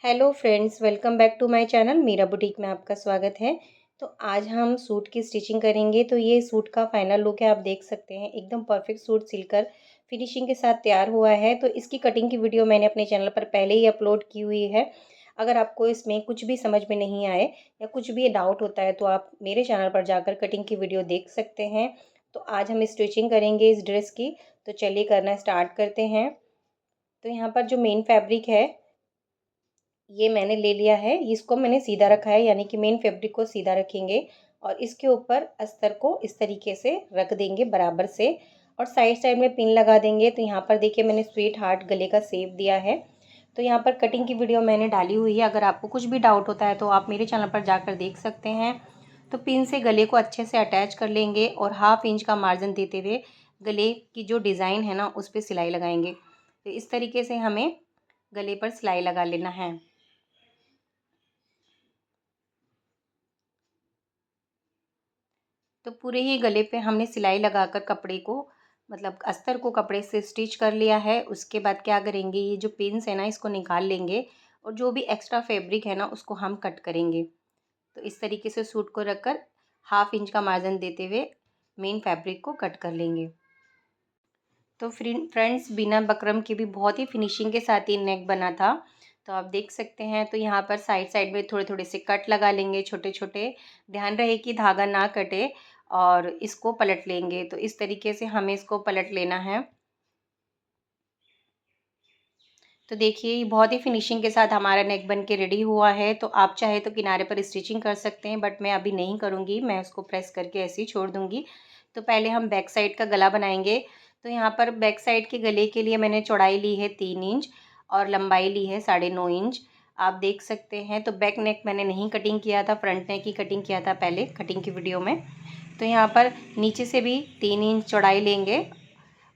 Hello friends, welcome back to my channel. Meera boutique में आपका स्वागत है। तो आज हम सूट की स्टिचिंग करेंगे। तो ये सूट का फाइनल लुक है, आप देख सकते हैं एकदम परफेक्ट सूट सिलकर फिनिशिंग के साथ तैयार हुआ है। तो इसकी कटिंग की वीडियो मैंने अपने चैनल पर पहले ही अपलोड की हुई है। अगर आपको इसमें कुछ भी समझ में नहीं आए या कुछ भी डाउट होता है तो आप मेरे चैनल पर जाकर कटिंग की वीडियो देख सकते हैं। तो आज हम स्टिचिंग करेंगे इस ड्रेस की। तो चलिए करना स्टार्ट करते हैं। तो यहाँ पर जो मेन फैब्रिक है ये मैंने ले लिया है, इसको मैंने सीधा रखा है, यानी कि मेन फैब्रिक को सीधा रखेंगे और इसके ऊपर अस्तर को इस तरीके से रख देंगे बराबर से और साइड साइड में पिन लगा देंगे। तो यहाँ पर देखिए मैंने स्वीट हार्ट गले का शेप दिया है। तो यहाँ पर कटिंग की वीडियो मैंने डाली हुई है, अगर आपको कुछ भी डाउट होता है तो आप मेरे चैनल पर जाकर देख सकते हैं। तो पिन से गले को अच्छे से अटैच कर लेंगे और 1/2 इंच का मार्जिन देते हुए गले की जो डिज़ाइन है ना उस पर सिलाई लगाएंगे। तो इस तरीके से हमें गले पर सिलाई लगा लेना है। तो पूरे ही गले पे हमने सिलाई लगाकर कपड़े को मतलब अस्तर को कपड़े से स्टिच कर लिया है। उसके बाद क्या करेंगे, ये जो पिन्स है ना इसको निकाल लेंगे और जो भी एक्स्ट्रा फैब्रिक है ना उसको हम कट करेंगे। तो इस तरीके से सूट को रखकर 1/2 इंच का मार्जिन देते हुए मेन फैब्रिक को कट कर लेंगे। तो फ्रेंड्स बिना बकरम के भी बहुत ही फिनिशिंग के साथ ये नेक बना था। तो आप देख सकते हैं। तो यहाँ पर साइड साइड में थोड़े थोड़े से कट लगा लेंगे छोटे छोटे। ध्यान रहे कि धागा ना कटे और इसको पलट लेंगे। तो इस तरीके से हमें इसको पलट लेना है। तो देखिए ये बहुत ही फिनिशिंग के साथ हमारा नेक बन के रेडी हुआ है। तो आप चाहे तो किनारे पर स्टिचिंग कर सकते हैं, बट मैं अभी नहीं करूँगी, मैं उसको प्रेस करके ऐसे ही छोड़ दूँगी। तो पहले हम बैक साइड का गला बनाएंगे। तो यहाँ पर बैक साइड के गले के लिए मैंने चौड़ाई ली है 3 इंच और लंबाई ली है 9.5 इंच। आप देख सकते हैं। तो बैक नेक मैंने नहीं कटिंग किया था, फ्रंट नेक ही कटिंग किया था पहले कटिंग की वीडियो में। तो यहाँ पर नीचे से भी 3 इंच चौड़ाई लेंगे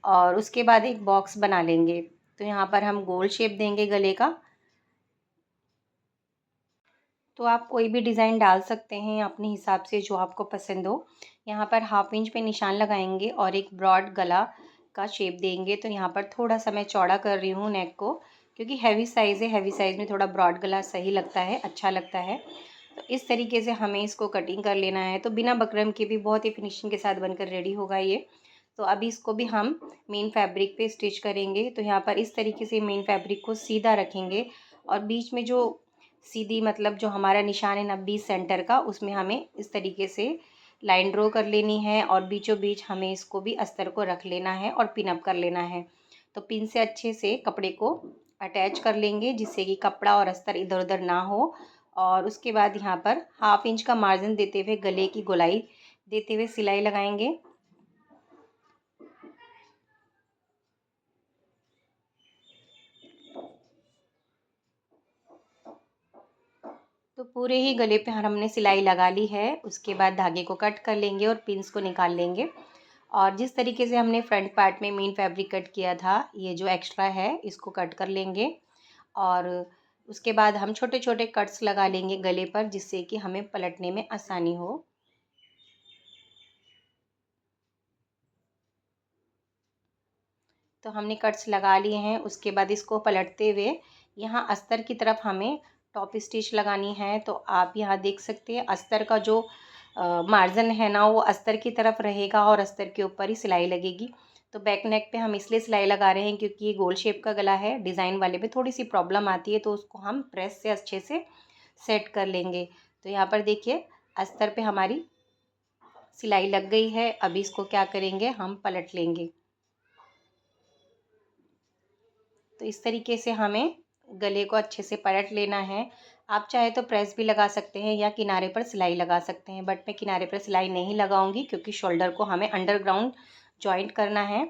और उसके बाद एक बॉक्स बना लेंगे। तो यहाँ पर हम गोल शेप देंगे गले का। तो आप कोई भी डिज़ाइन डाल सकते हैं अपने हिसाब से जो आपको पसंद हो। यहाँ पर 1/2 इंच पे निशान लगाएंगे और एक ब्रॉड गला का शेप देंगे। तो यहाँ पर थोड़ा सा मैं चौड़ा कर रही हूँ नेक को, क्योंकि हैवी साइज़ है, हैवी साइज़ में थोड़ा ब्रॉड गला सही लगता है, अच्छा लगता है। तो इस तरीके से हमें इसको कटिंग कर लेना है। तो बिना बकरम के भी बहुत ही फिनिशिंग के साथ बनकर रेडी होगा ये। तो अभी इसको भी हम मेन फैब्रिक पे स्टिच करेंगे। तो यहाँ पर इस तरीके से मेन फैब्रिक को सीधा रखेंगे और बीच में जो सीधी मतलब जो हमारा निशान है ना 20 सेंटर का, उसमें हमें इस तरीके से लाइन ड्रॉ कर लेनी है और बीचों बीच हमें इसको भी अस्तर को रख लेना है और पिन अप कर लेना है। तो पिन से अच्छे से कपड़े को अटैच कर लेंगे जिससे कि कपड़ा और अस्तर इधर उधर ना हो। और उसके बाद यहाँ पर 1/2 इंच का मार्जिन देते हुए गले की गोलाई देते हुए सिलाई लगाएंगे। तो पूरे ही गले पे हमने सिलाई लगा ली है। उसके बाद धागे को कट कर लेंगे और पिन्स को निकाल लेंगे। और जिस तरीके से हमने फ्रंट पार्ट में मेन फैब्रिक कट किया था, ये जो एक्स्ट्रा है इसको कट कर लेंगे। और उसके बाद हम छोटे छोटे कट्स लगा लेंगे गले पर, जिससे कि हमें पलटने में आसानी हो। तो हमने कट्स लगा लिए हैं। उसके बाद इसको पलटते हुए यहाँ अस्तर की तरफ हमें टॉप स्टिच लगानी है। तो आप यहाँ देख सकते हैं अस्तर का जो मार्जिन है ना वो अस्तर की तरफ रहेगा और अस्तर के ऊपर ही सिलाई लगेगी। तो बैक नेक पे हम इसलिए सिलाई लगा रहे हैं क्योंकि ये गोल शेप का गला है, डिज़ाइन वाले पे थोड़ी सी प्रॉब्लम आती है, तो उसको हम प्रेस से अच्छे से सेट कर लेंगे। तो यहाँ पर देखिए अस्तर पे हमारी सिलाई लग गई है। अभी इसको क्या करेंगे, हम पलट लेंगे। तो इस तरीके से हमें गले को अच्छे से पलट लेना है। आप चाहे तो प्रेस भी लगा सकते हैं या किनारे पर सिलाई लगा सकते हैं, बट मैं किनारे पर सिलाई नहीं लगाऊंगी क्योंकि शोल्डर को हमें अंडरग्राउंड जॉइंट करना है।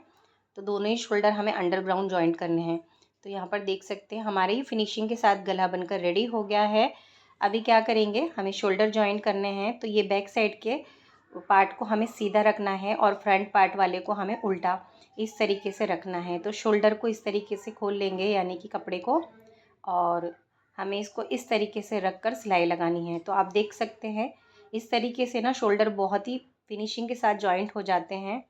तो दोनों ही शोल्डर हमें अंडरग्राउंड जॉइंट करने हैं। तो यहाँ पर देख सकते हैं हमारे ही फिनिशिंग के साथ गला बनकर रेडी हो गया है। अभी क्या करेंगे, हमें शोल्डर जॉइंट करने हैं। तो ये बैक साइड के पार्ट को हमें सीधा रखना है और फ्रंट पार्ट वाले को हमें उल्टा इस तरीके से रखना है। तो शोल्डर को इस तरीके से खोल लेंगे यानी कि कपड़े को, और हमें इसको इस तरीके से रख कर सिलाई लगानी है। तो आप देख सकते हैं इस तरीके से ना शोल्डर बहुत ही फिनिशिंग के साथ जॉइंट हो जाते हैं।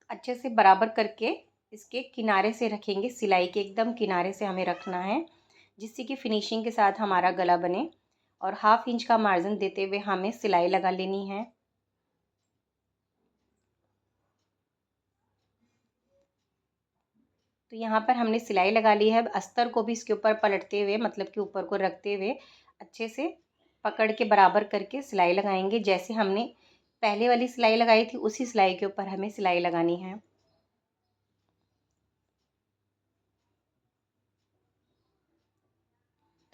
अच्छे से बराबर करके इसके किनारे से रखेंगे, सिलाई के एकदम किनारे से हमें रखना है, जिससे कि फिनिशिंग के साथ हमारा गला बने। और 1/2 इंच का मार्जिन देते हुए हमें सिलाई लगा लेनी है। तो यहाँ पर हमने सिलाई लगा ली है। अब अस्तर को भी इसके ऊपर पलटते हुए, मतलब कि ऊपर को रखते हुए अच्छे से पकड़ के बराबर करके सिलाई लगाएंगे। जैसे हमने पहले वाली सिलाई लगाई थी, उसी सिलाई के ऊपर हमें सिलाई लगानी है।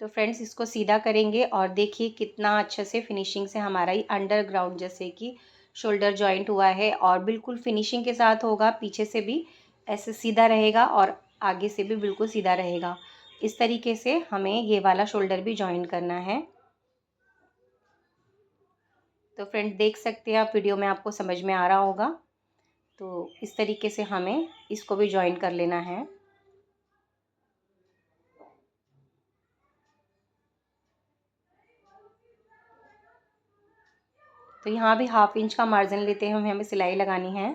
तो फ्रेंड्स, इसको सीधा करेंगे और देखिए कितना अच्छे से फिनिशिंग से हमारा ये अंडरग्राउंड जैसे कि शोल्डर जॉइंट हुआ है, और बिल्कुल फिनिशिंग के साथ होगा। पीछे से भी ऐसे सीधा रहेगा और आगे से भी बिल्कुल सीधा रहेगा। इस तरीके से हमें ये वाला शोल्डर भी जॉइन करना है। तो फ्रेंड, देख सकते हैं आप, वीडियो में आपको समझ में आ रहा होगा। तो इस तरीके से हमें इसको भी जॉइन कर लेना है। तो यहाँ भी 1/2 इंच का मार्जिन लेते हैं, हमें सिलाई लगानी है।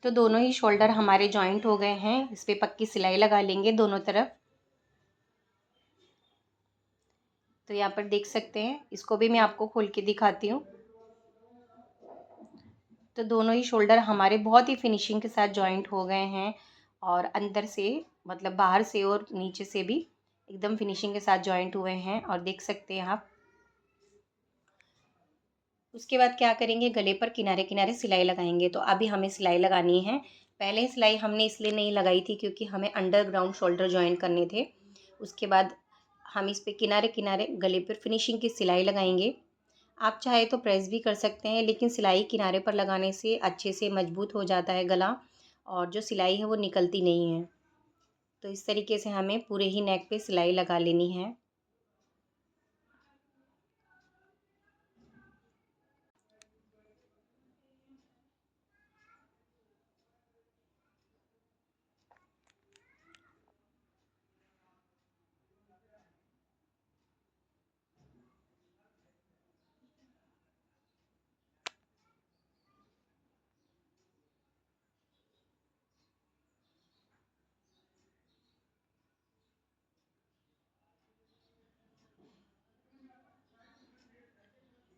तो दोनों ही शोल्डर हमारे जॉइंट हो गए हैं। इस पे पक्की सिलाई लगा लेंगे दोनों तरफ। तो यहाँ पर देख सकते हैं, इसको भी मैं आपको खोल के दिखाती हूँ। तो दोनों ही शोल्डर हमारे बहुत ही फिनिशिंग के साथ जॉइंट हो गए हैं, और अंदर से, मतलब बाहर से और नीचे से भी एकदम फिनिशिंग के साथ जॉइंट हुए हैं, और देख सकते हैं आप। उसके बाद क्या करेंगे, गले पर किनारे किनारे सिलाई लगाएंगे। तो अभी हमें सिलाई लगानी है। पहले सिलाई हमने इसलिए नहीं लगाई थी क्योंकि हमें अंडरग्राउंड शोल्डर जॉइन करने थे। उसके बाद हम इस पे किनारे किनारे गले पर फिनिशिंग की सिलाई लगाएंगे। आप चाहे तो प्रेस भी कर सकते हैं, लेकिन सिलाई किनारे पर लगाने से अच्छे से मजबूत हो जाता है गला, और जो सिलाई है वो निकलती नहीं है। तो इस तरीके से हमें पूरे ही नेक पे सिलाई लगा लेनी है।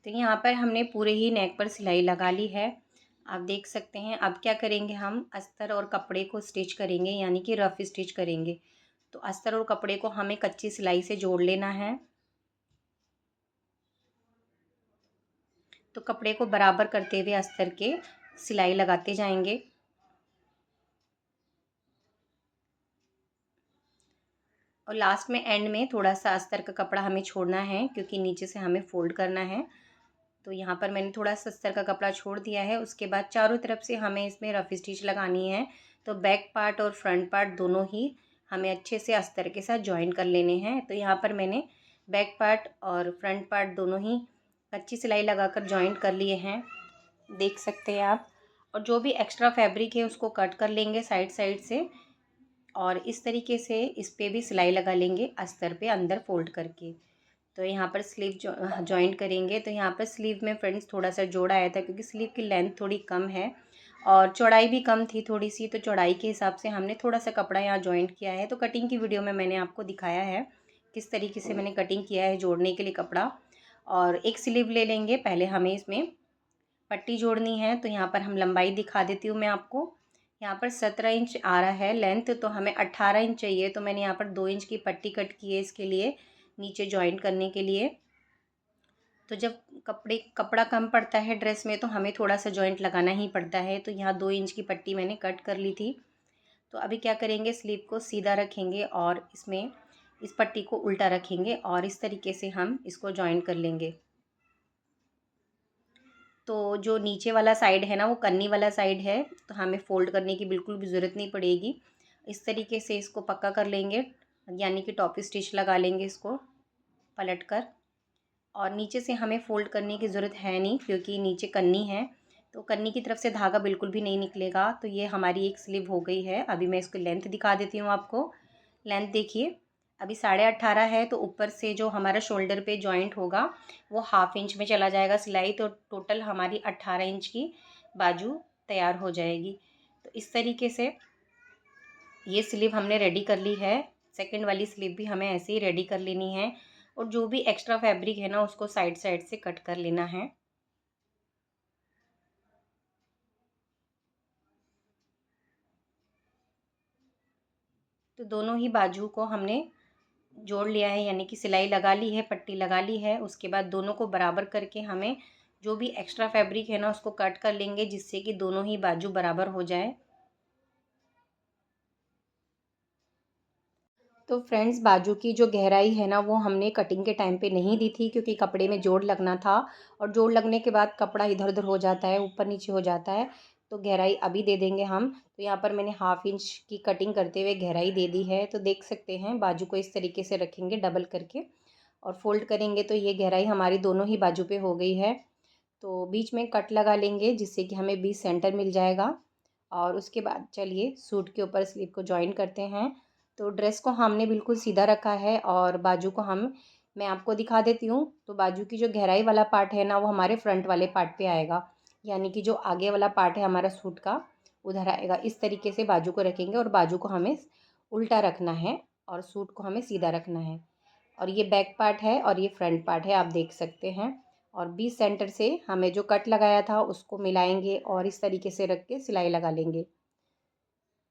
तो यहाँ पर हमने पूरे ही नेक पर सिलाई लगा ली है, आप देख सकते हैं। अब क्या करेंगे, हम अस्तर और कपड़े को स्टिच करेंगे, यानी कि रफ स्टिच करेंगे। तो अस्तर और कपड़े को हमें कच्ची सिलाई से जोड़ लेना है। तो कपड़े को बराबर करते हुए अस्तर के सिलाई लगाते जाएंगे। और लास्ट में, एंड में थोड़ा सा अस्तर का कपड़ा हमें छोड़ना है, क्योंकि नीचे से हमें फोल्ड करना है। तो यहाँ पर मैंने थोड़ा सा अस्तर का कपड़ा छोड़ दिया है। उसके बाद चारों तरफ से हमें इसमें रफ स्टिच लगानी है। तो बैक पार्ट और फ्रंट पार्ट दोनों ही हमें अच्छे से अस्तर के साथ जॉइन कर लेने हैं। तो यहाँ पर मैंने बैक पार्ट और फ्रंट पार्ट दोनों ही कच्ची सिलाई लगाकर जॉइन कर लिए हैं, देख सकते हैं आप। और जो भी एक्स्ट्रा फैब्रिक है उसको कट कर लेंगे साइड साइड से, और इस तरीके से इस पे भी सिलाई लगा लेंगे अस्तर पे अंदर फोल्ड करके। तो यहाँ पर स्लीव जॉइंट करेंगे। तो यहाँ पर स्लीव में फ्रेंड्स थोड़ा सा जोड़ आया था, क्योंकि स्लीव की लेंथ थोड़ी कम है और चौड़ाई भी कम थी थोड़ी सी। तो चौड़ाई के हिसाब से हमने थोड़ा सा कपड़ा यहाँ जॉइंट किया है। तो कटिंग की वीडियो में मैंने आपको दिखाया है किस तरीके से मैंने कटिंग किया है जोड़ने के लिए कपड़ा। और एक स्लीव ले लेंगे। पहले हमें इसमें पट्टी जोड़नी है। तो यहाँ पर हम लंबाई दिखा देती हूँ मैं आपको। यहाँ पर 17 इंच आ रहा है लेंथ, तो हमें 18 इंच चाहिए। तो मैंने यहाँ पर 2 इंच की पट्टी कट की है इसके लिए, नीचे जॉइंट करने के लिए। तो जब कपड़ा कम पड़ता है ड्रेस में, तो हमें थोड़ा सा जॉइंट लगाना ही पड़ता है। तो यहाँ 2 इंच की पट्टी मैंने कट कर ली थी। तो अभी क्या करेंगे, स्लीव को सीधा रखेंगे और इसमें इस पट्टी को उल्टा रखेंगे, और इस तरीके से हम इसको जॉइन कर लेंगे। तो जो नीचे वाला साइड है ना, वो कन्नी वाला साइड है, तो हमें फ़ोल्ड करने की बिल्कुल भी ज़रूरत नहीं पड़ेगी। इस तरीके से इसको पक्का कर लेंगे, यानी कि टॉप स्टिच लगा लेंगे इसको पलट कर। और नीचे से हमें फ़ोल्ड करने की ज़रूरत है नहीं, क्योंकि नीचे कन्नी है। तो कन्नी की तरफ से धागा बिल्कुल भी नहीं निकलेगा। तो ये हमारी एक स्लीव हो गई है। अभी मैं इसको लेंथ दिखा देती हूँ आपको। लेंथ देखिए, अभी 18.5 है, तो ऊपर से जो हमारा शोल्डर पे जॉइंट होगा वो 1/2 इंच में चला जाएगा सिलाई, तो टोटल हमारी 18 इंच की बाजू तैयार हो जाएगी। तो इस तरीके से ये स्लीव हमने रेडी कर ली है। सेकंड वाली स्लीव भी हमें ऐसे ही रेडी कर लेनी है, और जो भी एक्स्ट्रा फैब्रिक है ना उसको साइड साइड से कट कर लेना है। तो दोनों ही बाजू को हमने जोड़ लिया है, यानी कि सिलाई लगा ली है, पट्टी लगा ली है। उसके बाद दोनों को बराबर करके हमें जो भी एक्स्ट्रा फैब्रिक है ना उसको कट कर लेंगे, जिससे कि दोनों ही बाजू बराबर हो जाए। तो फ्रेंड्स, बाजू की जो गहराई है ना वो हमने कटिंग के टाइम पे नहीं दी थी, क्योंकि कपड़े में जोड़ लगना था, और जोड़ लगने के बाद कपड़ा इधर उधर हो जाता है, ऊपर नीचे हो जाता है। तो गहराई अभी दे देंगे हम। तो यहाँ पर मैंने 1/2 इंच की कटिंग करते हुए गहराई दे दी है। तो देख सकते हैं, बाजू को इस तरीके से रखेंगे डबल करके और फोल्ड करेंगे, तो ये गहराई हमारी दोनों ही बाजू पे हो गई है। तो बीच में कट लगा लेंगे, जिससे कि हमें बीच सेंटर मिल जाएगा। और उसके बाद चलिए सूट के ऊपर स्लीव को जॉइन करते हैं। तो ड्रेस को हमने बिल्कुल सीधा रखा है, और बाजू को मैं आपको दिखा देती हूँ। तो बाजू की जो गहराई वाला पार्ट है ना वो हमारे फ्रंट वाले पार्ट पे आएगा, यानी कि जो आगे वाला पार्ट है हमारा सूट का उधर आएगा। इस तरीके से बाजू को रखेंगे, और बाजू को हमें उल्टा रखना है और सूट को हमें सीधा रखना है। और ये बैक पार्ट है और ये फ्रंट पार्ट है, आप देख सकते हैं। और बीच सेंटर से हमें जो कट लगाया था उसको मिलाएंगे और इस तरीके से रख के सिलाई लगा लेंगे।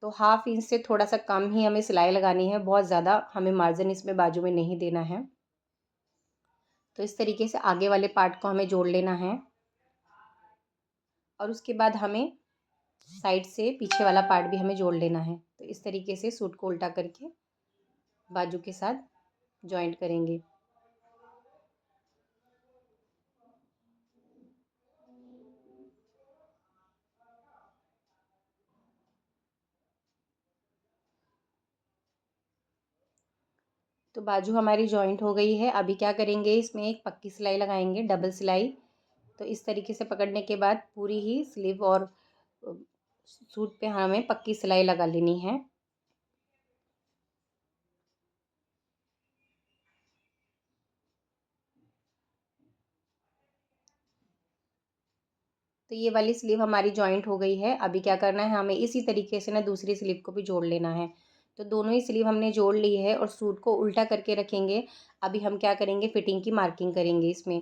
तो 1/2 इंच से थोड़ा सा कम ही हमें सिलाई लगानी है, बहुत ज़्यादा हमें मार्जिन इसमें बाजू में नहीं देना है। तो इस तरीके से आगे वाले पार्ट को हमें जोड़ लेना है, और उसके बाद हमें साइड से पीछे वाला पार्ट भी हमें जोड़ लेना है। तो इस तरीके से सूट को उल्टा करके बाजू के साथ जॉइंट करेंगे। तो बाजू हमारी जॉइंट हो गई है। अभी क्या करेंगे, इसमें एक पक्की सिलाई लगाएंगे, डबल सिलाई। तो इस तरीके से पकड़ने के बाद पूरी ही स्लीव और अ, सूट पे हमें पक्की सिलाई लगा लेनी है। तो ये वाली स्लीव हमारी जॉइंट हो गई है। अभी क्या करना है, हमें इसी तरीके से ना दूसरी स्लीव को भी जोड़ लेना है। तो दोनों ही स्लीव हमने जोड़ ली है और सूट को उल्टा करके रखेंगे। अभी हम क्या करेंगे, फिटिंग की मार्किंग करेंगे इसमें।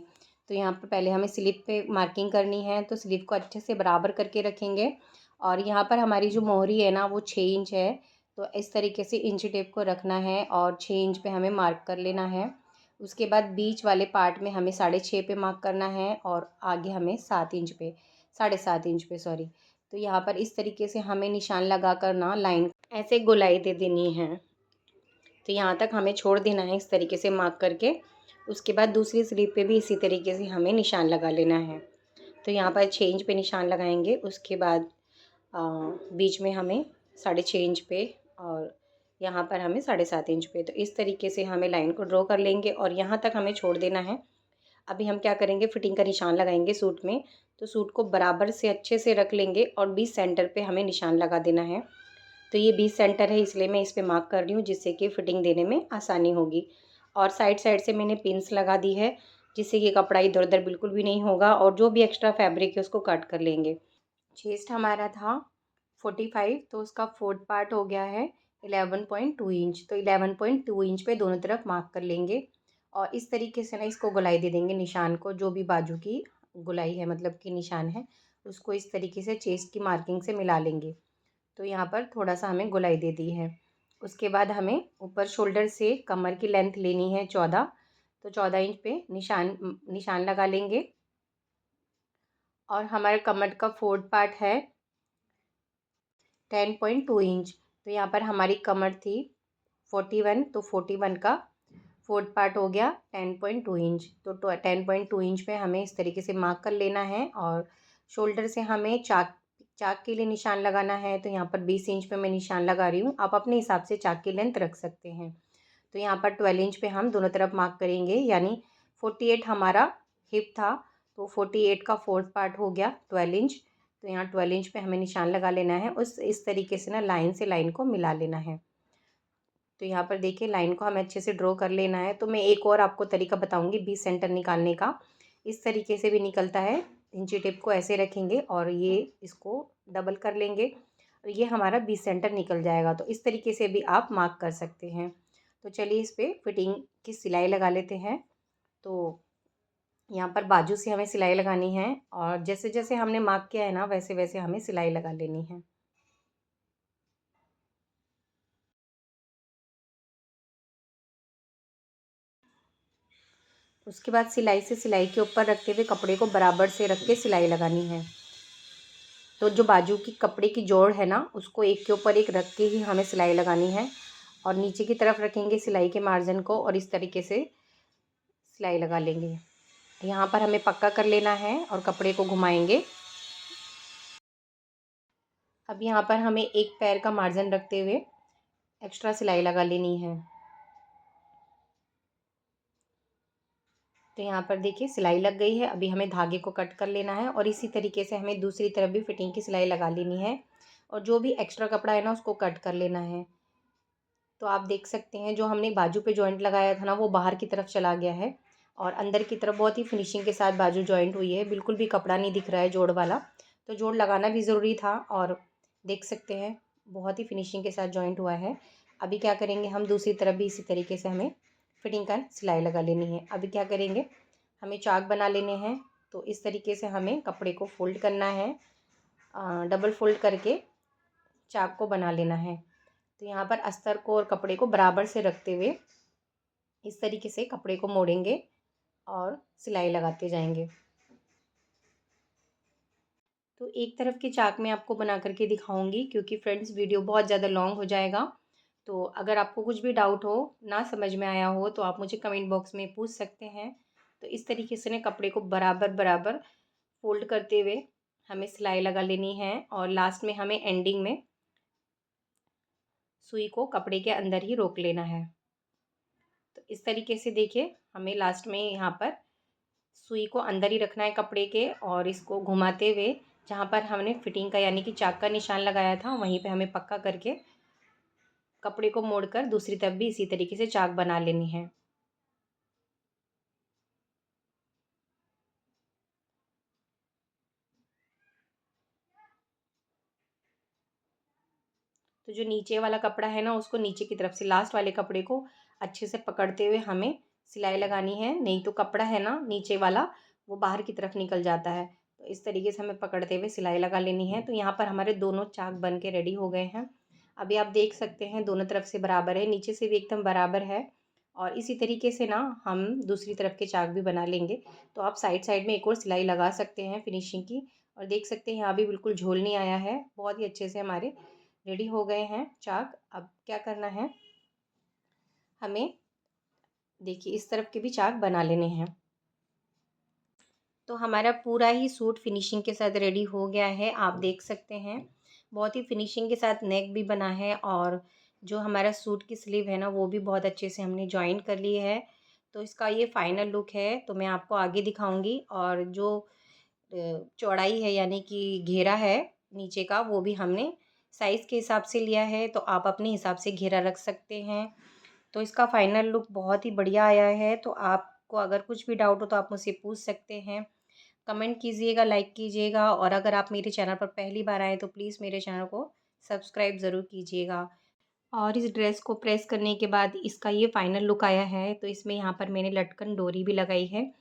तो यहाँ पर पहले हमें स्लीव पे मार्किंग करनी है, तो स्लीव को अच्छे से बराबर करके रखेंगे। और यहाँ पर हमारी जो मोहरी है ना वो 6 इंच है। तो इस तरीके से इंच टेप को रखना है और 6 इंच पे हमें मार्क कर लेना है। उसके बाद बीच वाले पार्ट में हमें 6.5 पे मार्क करना है, और आगे हमें 7 इंच पे, 7.5 इंच पे सॉरी। तो यहाँ पर इस तरीके से हमें निशान लगा कर ना लाइन ऐसे गोलाई दे देनी है। तो यहाँ तक हमें छोड़ देना है इस तरीके से मार्क करके। उसके बाद दूसरी स्लीव पे भी इसी तरीके से हमें निशान लगा लेना है। तो यहाँ पर 6 इंच पे निशान लगाएंगे। उसके बाद बीच में हमें 6.5 इंच पे, और यहाँ पर हमें 7.5 इंच पे। तो इस तरीके से हमें लाइन को ड्रॉ कर लेंगे, और यहाँ तक हमें छोड़ देना है। अभी हम क्या करेंगे, फिटिंग का निशान लगाएंगे सूट में। तो सूट को बराबर से अच्छे से रख लेंगे, और बीच सेंटर पे हमें निशान लगा देना है। तो ये बीच सेंटर है, इसलिए मैं इस पे मार्क कर रही हूँ, जिससे कि फिटिंग देने में आसानी होगी। और साइड साइड से मैंने पिन्स लगा दी है, जिससे कि कपड़ा इधर उधर बिल्कुल भी नहीं होगा, और जो भी एक्स्ट्रा फैब्रिक है उसको कट कर लेंगे। चेस्ट हमारा था 45, तो उसका फोर्थ पार्ट हो गया है 11.2 इंच। तो 11.2 इंच पे दोनों तरफ मार्क कर लेंगे, और इस तरीके से ना इसको गोलाई दे देंगे निशान को। जो भी बाजू की गोलाई है, मतलब कि निशान है, उसको इस तरीके से चेस्ट की मार्किंग से मिला लेंगे। तो यहाँ पर थोड़ा सा हमें गोलाई दे दी है। उसके बाद हमें ऊपर शोल्डर से कमर की लेंथ लेनी है 14। तो 14 इंच पे निशान लगा लेंगे। और हमारे कमर का फोर्थ पार्ट है 10.2 इंच। तो यहाँ पर हमारी कमर थी 41, तो 41 का फोर्थ पार्ट हो गया 10.2 इंच। तो 10.2 इंच पे हमें इस तरीके से मार्क कर लेना है, और शोल्डर से हमें चाक चाक के लिए निशान लगाना है। तो यहाँ पर 20 इंच पे मैं निशान लगा रही हूँ, आप अपने हिसाब से चाक की लेंथ रख सकते हैं। तो यहाँ पर 12 इंच पे हम दोनों तरफ मार्क करेंगे, यानी 48 हमारा हिप था, तो 48 का फोर्थ पार्ट हो गया 12 इंच। तो यहाँ 12 इंच पे हमें निशान लगा लेना है। इस तरीके से ना लाइन से लाइन को मिला लेना है। तो यहाँ पर देखिए लाइन को हमें अच्छे से ड्रॉ कर लेना है। तो मैं एक और आपको तरीका बताऊँगी बीच सेंटर निकालने का। इस तरीके से भी निकलता है। इंची टेप को ऐसे रखेंगे और ये इसको डबल कर लेंगे और ये हमारा बीच सेंटर निकल जाएगा। तो इस तरीके से भी आप मार्क कर सकते हैं। तो चलिए इस पे फिटिंग की सिलाई लगा लेते हैं। तो यहाँ पर बाजू से हमें सिलाई लगानी है और जैसे जैसे हमने मार्क किया है ना वैसे वैसे हमें सिलाई लगा लेनी है। उसके बाद सिलाई से सिलाई के ऊपर रखते हुए कपड़े को बराबर से रख के सिलाई लगानी है। तो जो बाजू की कपड़े की जोड़ है ना उसको एक के ऊपर एक रख के ही हमें सिलाई लगानी है और नीचे की तरफ रखेंगे सिलाई के मार्जिन को और इस तरीके से सिलाई लगा लेंगे। यहाँ पर हमें पक्का कर लेना है और कपड़े को घुमाएंगे। अब यहाँ पर हमें एक पैर का मार्जिन रखते हुए एक्स्ट्रा सिलाई लगा लेनी है। तो यहाँ पर देखिए सिलाई लग गई है। अभी हमें धागे को कट कर लेना है और इसी तरीके से हमें दूसरी तरफ भी फिटिंग की सिलाई लगा लेनी है और जो भी एक्स्ट्रा कपड़ा है ना उसको कट कर लेना है। तो आप देख सकते हैं जो हमने बाजू पे जॉइंट लगाया था ना वो बाहर की तरफ चला गया है और अंदर की तरफ बहुत ही फिनिशिंग के साथ बाजू जॉइंट हुई है। बिल्कुल भी कपड़ा नहीं दिख रहा है जोड़ वाला। तो जोड़ लगाना भी ज़रूरी था और देख सकते हैं बहुत ही फिनिशिंग के साथ जॉइंट हुआ है। अभी क्या करेंगे हम दूसरी तरफ भी इसी तरीके से हमें फिटिंग का सिलाई लगा लेनी है। अभी क्या करेंगे हमें चाक बना लेने हैं। तो इस तरीके से हमें कपड़े को फोल्ड करना है, डबल फोल्ड करके चाक को बना लेना है। तो यहाँ पर अस्तर को और कपड़े को बराबर से रखते हुए इस तरीके से कपड़े को मोड़ेंगे और सिलाई लगाते जाएंगे। तो एक तरफ के चाक में आपको बना करके दिखाऊंगी क्योंकि फ्रेंड्स वीडियो बहुत ज़्यादा लॉन्ग हो जाएगा। तो अगर आपको कुछ भी डाउट हो ना समझ में आया हो तो आप मुझे कमेंट बॉक्स में पूछ सकते हैं। तो इस तरीके से ना कपड़े को बराबर बराबर फोल्ड करते हुए हमें सिलाई लगा लेनी है और लास्ट में हमें एंडिंग में सुई को कपड़े के अंदर ही रोक लेना है। तो इस तरीके से देखिए हमें लास्ट में यहाँ पर सुई को अंदर ही रखना है कपड़े के और इसको घुमाते हुए जहाँ पर हमने फिटिंग का यानी कि चाक का निशान लगाया था वहीं पे हमें पक्का करके कपड़े को मोड़कर दूसरी तरफ भी इसी तरीके से चाक बना लेनी है। तो जो नीचे वाला कपड़ा है ना उसको नीचे की तरफ से लास्ट वाले कपड़े को अच्छे से पकड़ते हुए हमें सिलाई लगानी है, नहीं तो कपड़ा है ना नीचे वाला वो बाहर की तरफ निकल जाता है। तो इस तरीके से हमें पकड़ते हुए सिलाई लगा लेनी है। तो यहाँ पर हमारे दोनों चाक बन के रेडी हो गए हैं। अभी आप देख सकते हैं दोनों तरफ से बराबर है, नीचे से भी एकदम बराबर है और इसी तरीके से ना हम दूसरी तरफ के चाक भी बना लेंगे। तो आप साइड साइड में एक और सिलाई लगा सकते हैं फिनिशिंग की और देख सकते हैं यहाँ भी बिल्कुल झोल नहीं आया है। बहुत ही अच्छे से हमारे रेडी हो गए हैं चाक। अब क्या करना है हमें देखिए इस तरफ के भी चाक बना लेने हैं। तो हमारा पूरा ही सूट फिनिशिंग के साथ रेडी हो गया है। आप देख सकते हैं बहुत ही फिनिशिंग के साथ नेक भी बना है और जो हमारा सूट की स्लीव है ना वो भी बहुत अच्छे से हमने जॉइन कर ली है। तो इसका ये फाइनल लुक है। तो मैं आपको आगे दिखाऊंगी और जो चौड़ाई है यानी कि घेरा है नीचे का वो भी हमने साइज़ के हिसाब से लिया है। तो आप अपने हिसाब से घेरा रख सकते हैं। तो इसका फाइनल लुक बहुत ही बढ़िया आया है। तो आपको अगर कुछ भी डाउट हो तो आप मुझसे पूछ सकते हैं। कमेंट कीजिएगा, लाइक कीजिएगा और अगर आप मेरे चैनल पर पहली बार आएँ तो प्लीज़ मेरे चैनल को सब्सक्राइब ज़रूर कीजिएगा। और इस ड्रेस को प्रेस करने के बाद इसका ये फाइनल लुक आया है। तो इसमें यहाँ पर मैंने लटकन डोरी भी लगाई है।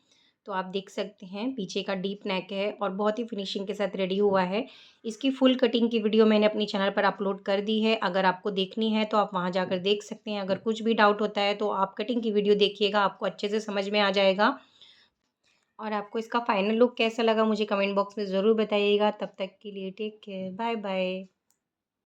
तो आप देख सकते हैं पीछे का डीप नेक है और बहुत ही फिनिशिंग के साथ रेडी हुआ है। इसकी फुल कटिंग की वीडियो मैंने अपनी चैनल पर अपलोड कर दी है। अगर आपको देखनी है तो आप वहां जाकर देख सकते हैं। अगर कुछ भी डाउट होता है तो आप कटिंग की वीडियो देखिएगा, आपको अच्छे से समझ में आ जाएगा। और आपको इसका फाइनल लुक कैसा लगा मुझे कमेंट बॉक्स में ज़रूर बताइएगा। तब तक के लिए टेक केयर, बाय बाय।